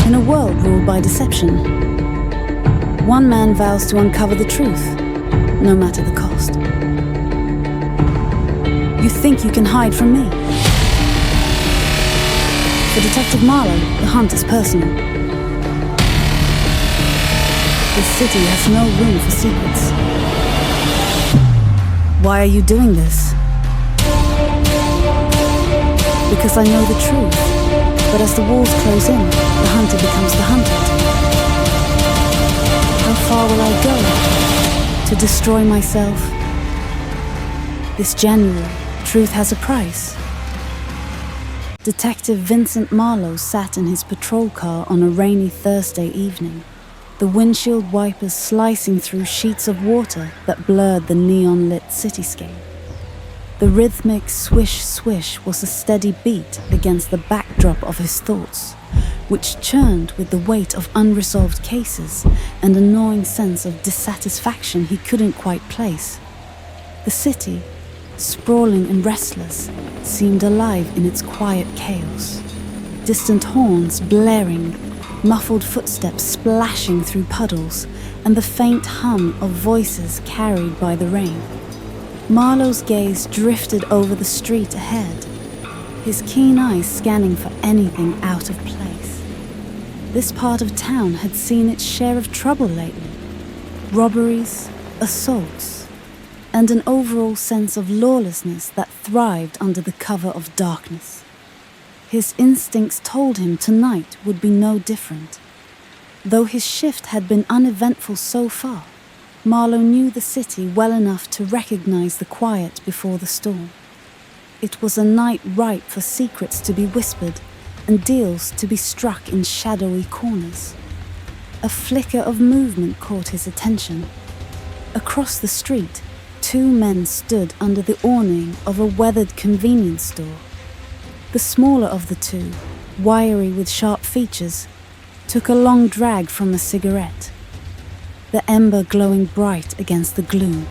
In a world ruled by deception, one man vows to uncover the truth, no matter the cost. You think you can hide from me? For Detective Marlowe, the hunt is personal. This city has no room for secrets. Why are you doing this? Because I know the truth, but as the walls close in, the hunter becomes the hunted. How far will I go to destroy myself? This January, truth has a price. Detective Vincent Marlowe sat in his patrol car on a rainy Thursday evening, the windshield wipers slicing through sheets of water that blurred the neon-lit cityscape. The rhythmic swish-swish was a steady beat against the backdrop of his thoughts, which churned with the weight of unresolved cases and a gnawing sense of dissatisfaction he couldn't quite place. The city, sprawling and restless, seemed alive in its quiet chaos. Distant horns blaring, muffled footsteps splashing through puddles, and the faint hum of voices carried by the rain. Marlowe's gaze drifted over the street ahead, his keen eyes scanning for anything out of place. This part of town had seen its share of trouble lately. Robberies, assaults, and an overall sense of lawlessness that thrived under the cover of darkness. His instincts told him tonight would be no different. Though his shift had been uneventful so far, Marlowe knew the city well enough to recognize the quiet before the storm. It was a night ripe for secrets to be whispered and deals to be struck in shadowy corners. A flicker of movement caught his attention. Across the street, two men stood under the awning of a weathered convenience store. The smaller of the two, wiry with sharp features, took a long drag from a cigarette, the ember glowing bright against the gloom.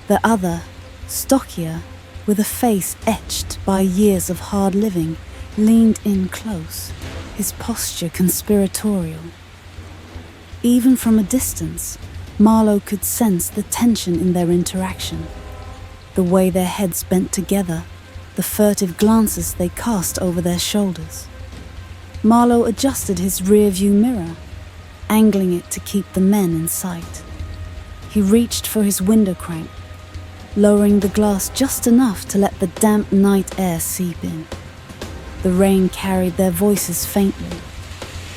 The other, stockier, with a face etched by years of hard living, leaned in close, his posture conspiratorial. Even from a distance, Marlowe could sense the tension in their interaction, the way their heads bent together, the furtive glances they cast over their shoulders. Marlowe adjusted his rear-view mirror, angling it to keep the men in sight. He reached for his window crank, lowering the glass just enough to let the damp night air seep in. The rain carried their voices faintly,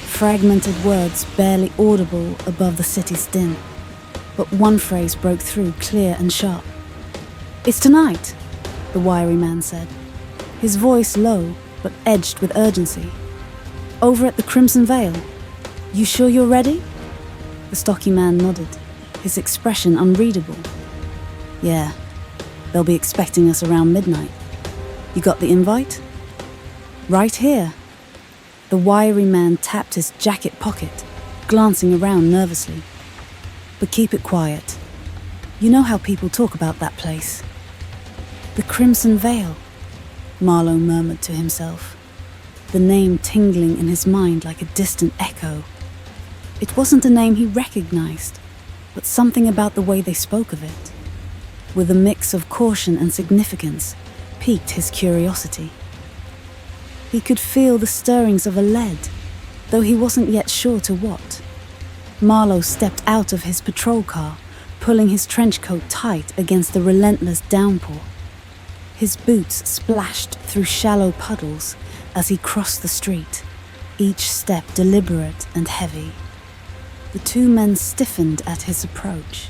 fragmented words barely audible above the city's din. But one phrase broke through clear and sharp. "It's tonight," the wiry man said, his voice low but edged with urgency. "Over at the Crimson Veil. You sure you're ready?" The stocky man nodded, his expression unreadable. "Yeah, they'll be expecting us around midnight. You got the invite?" "Right here." The wiry man tapped his jacket pocket, glancing around nervously. "But keep it quiet. You know how people talk about that place." "The Crimson Veil," Marlowe murmured to himself, the name tingling in his mind like a distant echo. It wasn't a name he recognized, but something about the way they spoke of it, with a mix of caution and significance, piqued his curiosity. He could feel the stirrings of a lead, though he wasn't yet sure to what. Marlowe stepped out of his patrol car, pulling his trench coat tight against the relentless downpour. His boots splashed through shallow puddles as he crossed the street, each step deliberate and heavy. The two men stiffened at his approach,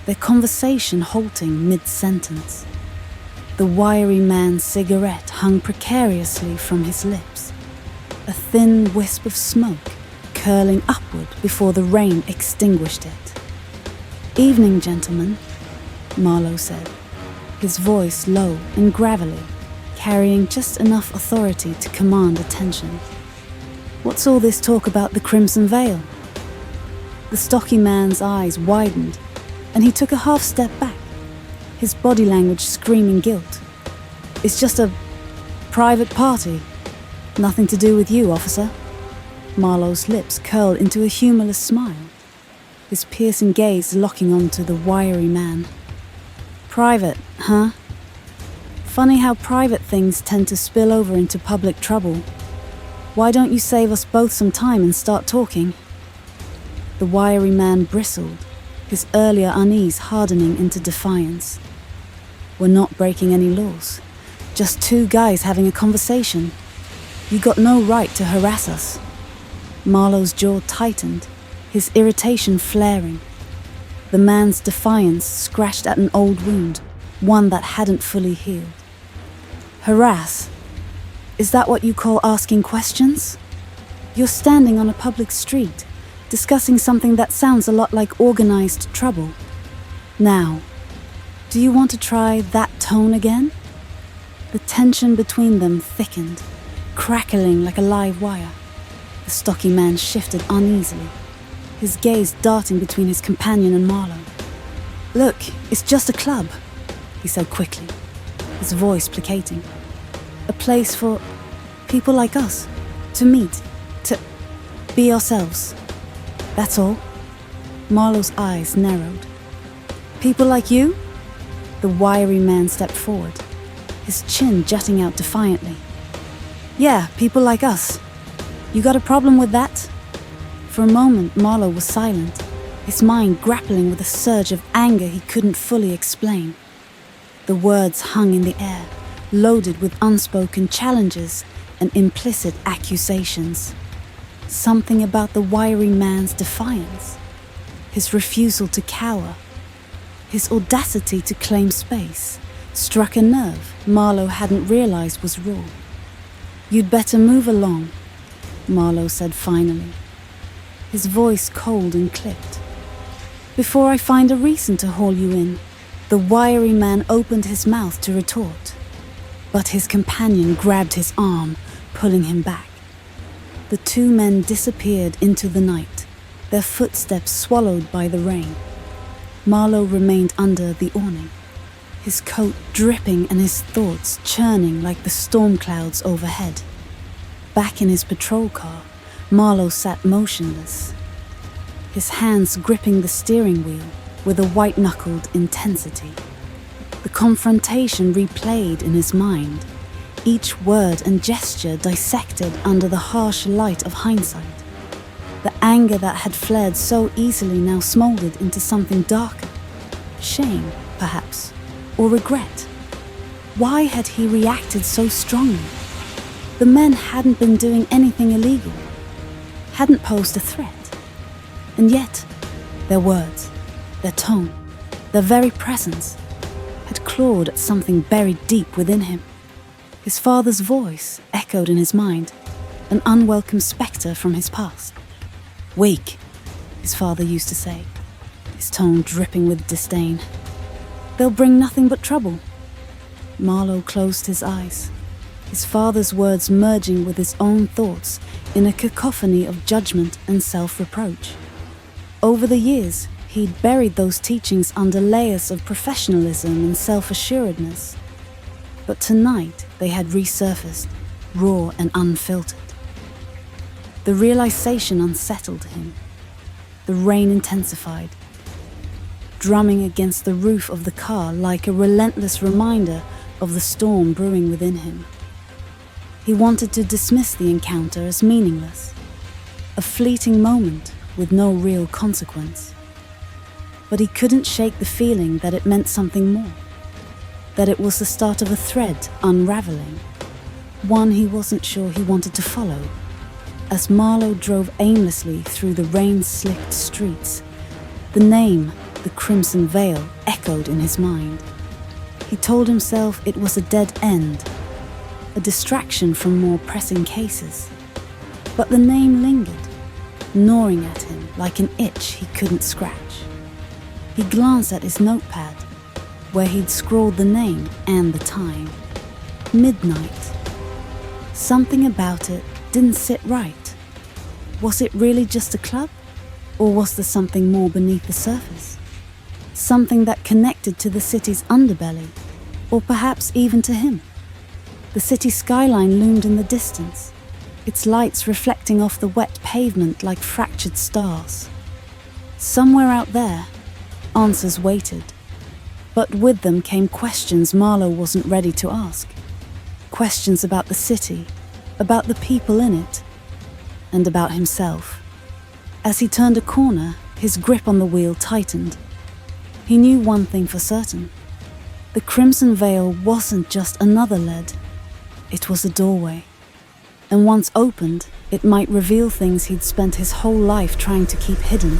their conversation halting mid-sentence. The wiry man's cigarette hung precariously from his lips, a thin wisp of smoke curling upward before the rain extinguished it. "Evening, gentlemen," Marlowe said, his voice low and gravelly, carrying just enough authority to command attention. "What's all this talk about the Crimson Veil?" The stocky man's eyes widened, and he took a half step back, his body language screaming guilt. "It's just a private party. Nothing to do with you, officer." Marlowe's lips curled into a humorless smile, his piercing gaze locking onto the wiry man. Private, huh? Funny how private things tend to spill over into public trouble. Why don't you save us both some time and start talking? The wiry man bristled, his earlier unease hardening into defiance. We're not breaking any laws, just two guys having a conversation. You got no right to harass us. Marlowe's jaw tightened, his irritation flaring. The man's defiance scratched at an old wound, one that hadn't fully healed. Harass? Is that what you call asking questions? You're standing on a public street, discussing something that sounds a lot like organized trouble. Now, do you want to try that tone again? The tension between them thickened, crackling like a live wire. The stocky man shifted uneasily, his gaze darting between his companion and Marlowe. Look, it's just a club, he said quickly, his voice placating. A place for people like us to meet, to be ourselves. That's all. Marlowe's eyes narrowed. People like you? The wiry man stepped forward, his chin jutting out defiantly. Yeah, people like us. You got a problem with that? For a moment, Marlowe was silent, his mind grappling with a surge of anger he couldn't fully explain. The words hung in the air, loaded with unspoken challenges and implicit accusations. Something about the wiry man's defiance, his refusal to cower, his audacity to claim space, struck a nerve Marlowe hadn't realized was raw. You'd better move along, Marlowe said finally, his voice cold and clipped. Before I find a reason to haul you in. The wiry man opened his mouth to retort, but his companion grabbed his arm, pulling him back. The two men disappeared into the night, their footsteps swallowed by the rain. Marlowe remained under the awning, his coat dripping and his thoughts churning like the storm clouds overhead. Back in his patrol car, Marlowe sat motionless, his hands gripping the steering wheel with a white-knuckled intensity. The confrontation replayed in his mind, each word and gesture dissected under the harsh light of hindsight. The anger that had flared so easily now smoldered into something darker. Shame, perhaps, or regret. Why had he reacted so strongly? The men hadn't been doing anything illegal, hadn't posed a threat. And yet, their words, their tone, their very presence, had clawed at something buried deep within him. His father's voice echoed in his mind, an unwelcome spectre from his past. Weak, his father used to say, his tone dripping with disdain. They'll bring nothing but trouble. Marlowe closed his eyes, his father's words merging with his own thoughts in a cacophony of judgment and self-reproach. Over the years, he'd buried those teachings under layers of professionalism and self-assuredness. But tonight, they had resurfaced, raw and unfiltered. The realization unsettled him. The rain intensified, drumming against the roof of the car like a relentless reminder of the storm brewing within him. He wanted to dismiss the encounter as meaningless, a fleeting moment with no real consequence. But he couldn't shake the feeling that it meant something more, that it was the start of a thread unraveling, one he wasn't sure he wanted to follow. As Marlowe drove aimlessly through the rain-slicked streets, the name, the Crimson Veil, echoed in his mind. He told himself it was a dead end, a distraction from more pressing cases. But the name lingered, gnawing at him like an itch he couldn't scratch. He glanced at his notepad, where he'd scrawled the name and the time. Midnight. Something about it didn't sit right. Was it really just a club? Or was there something more beneath the surface? Something that connected to the city's underbelly, or perhaps even to him. The city skyline loomed in the distance, its lights reflecting off the wet pavement like fractured stars. Somewhere out there, answers waited. But with them came questions Marlowe wasn't ready to ask. Questions about the city, about the people in it, and about himself. As he turned a corner, his grip on the wheel tightened. He knew one thing for certain. The Crimson Veil wasn't just another lead. It was a doorway. And once opened, it might reveal things he'd spent his whole life trying to keep hidden.